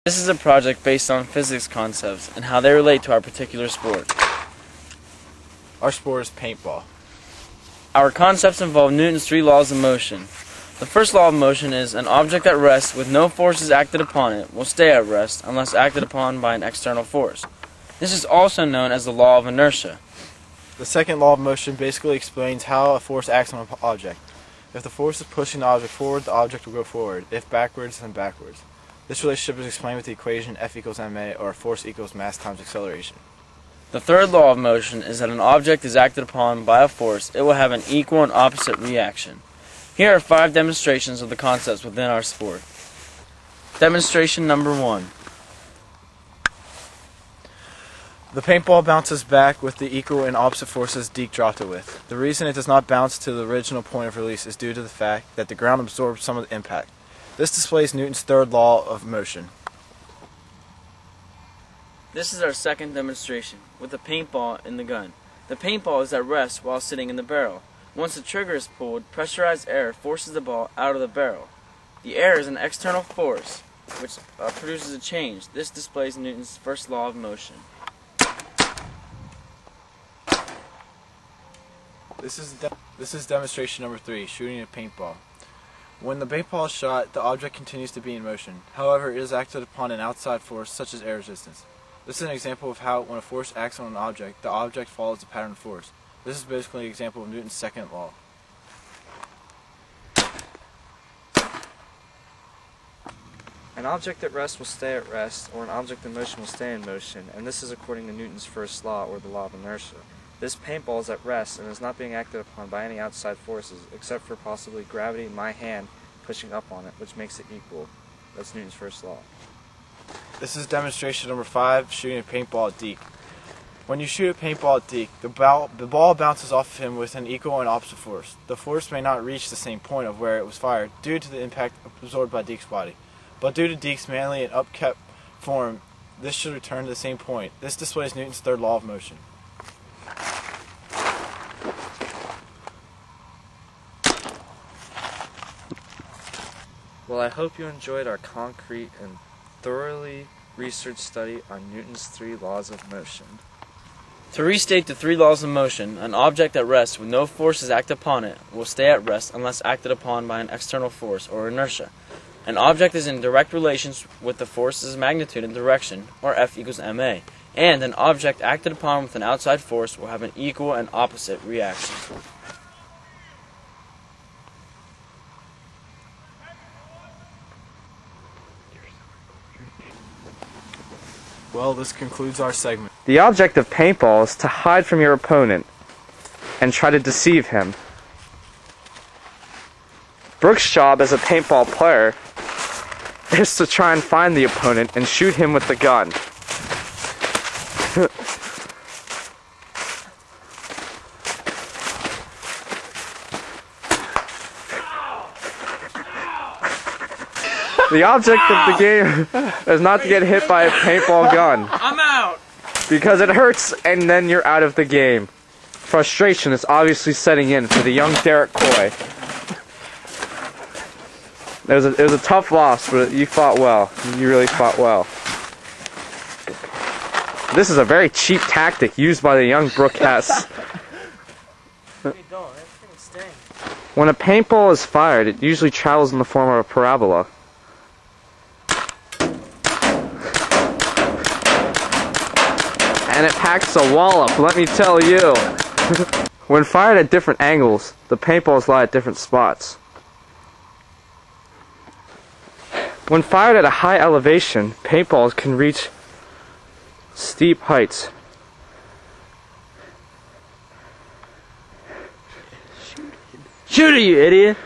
This is a project based on physics concepts and how they relate to our particular sport. Our sport is paintball. Our concepts involve Newton's 3 laws of motion. The first law of motion is an object at rest with no forces acted upon it will stay at rest unless acted upon by an external force. This is also known as the law of inertia. The second law of motion basically explains how a force acts on an object. If the force is pushing the object forward, the object will go forward. If backwards, then backwards. This relationship is explained with the equation F equals ma, or force equals mass times acceleration. The third law of motion is that an object is acted upon by a force, it will have an equal and opposite reaction. Here are 5 demonstrations of the concepts within our sport. Demonstration number 1. The paintball bounces back with the equal and opposite forces Deke dropped it with. The reason it does not bounce to the original point of release is due to the fact that the ground absorbs some of the impact. This displays Newton's third law of motion. This is our second demonstration, with the paintball in the gun. The paintball is at rest while sitting in the barrel. Once the trigger is pulled, pressurized air forces the ball out of the barrel. The air is an external force, which produces a change. This displays Newton's first law of motion. This is demonstration number 3, shooting a paintball. When the paintball is shot, the object continues to be in motion. However, it is acted upon an outside force, such as air resistance. This is an example of how, when a force acts on an object, the object follows the pattern of force. This is basically an example of Newton's second law. An object at rest will stay at rest, or an object in motion will stay in motion, and this is according to Newton's first law, or the law of inertia. This paintball is at rest and is not being acted upon by any outside forces, except for possibly gravity in my hand pushing up on it, which makes it equal. That's Newton's first law. This is demonstration number 5, shooting a paintball at Deke. When you shoot a paintball at Deke, the ball bounces off of him with an equal and opposite force. The force may not reach the same point of where it was fired due to the impact absorbed by Deke's body. But due to Deke's manly and upkept form, this should return to the same point. This displays Newton's third law of motion. Well, I hope you enjoyed our concrete and thoroughly researched study on Newton's 3 laws of motion. To restate the 3 laws of motion, an object at rest with no forces act upon it will stay at rest unless acted upon by an external force, or inertia. An object is in direct relations with the force's magnitude and direction, or F equals ma, and an object acted upon with an outside force will have an equal and opposite reaction. Well, this concludes our segment. The object of paintball is to hide from your opponent and try to deceive him. Brooks' job as a paintball player is to try and find the opponent and shoot him with the gun. The object of the game is not to get hit by a paintball gun. I'm out! Because it hurts and then you're out of the game. Frustration is obviously setting in for the young Derek Coy. It was a tough loss, but you fought well. You really fought well. This is a very cheap tactic used by the young Brooke Hess. When a paintball is fired, it usually travels in the form of a parabola. And it packs a wallop, let me tell you. When fired at different angles, the paintballs lie at different spots. When fired at a high elevation, paintballs can reach steep heights. Shoot it, you idiot!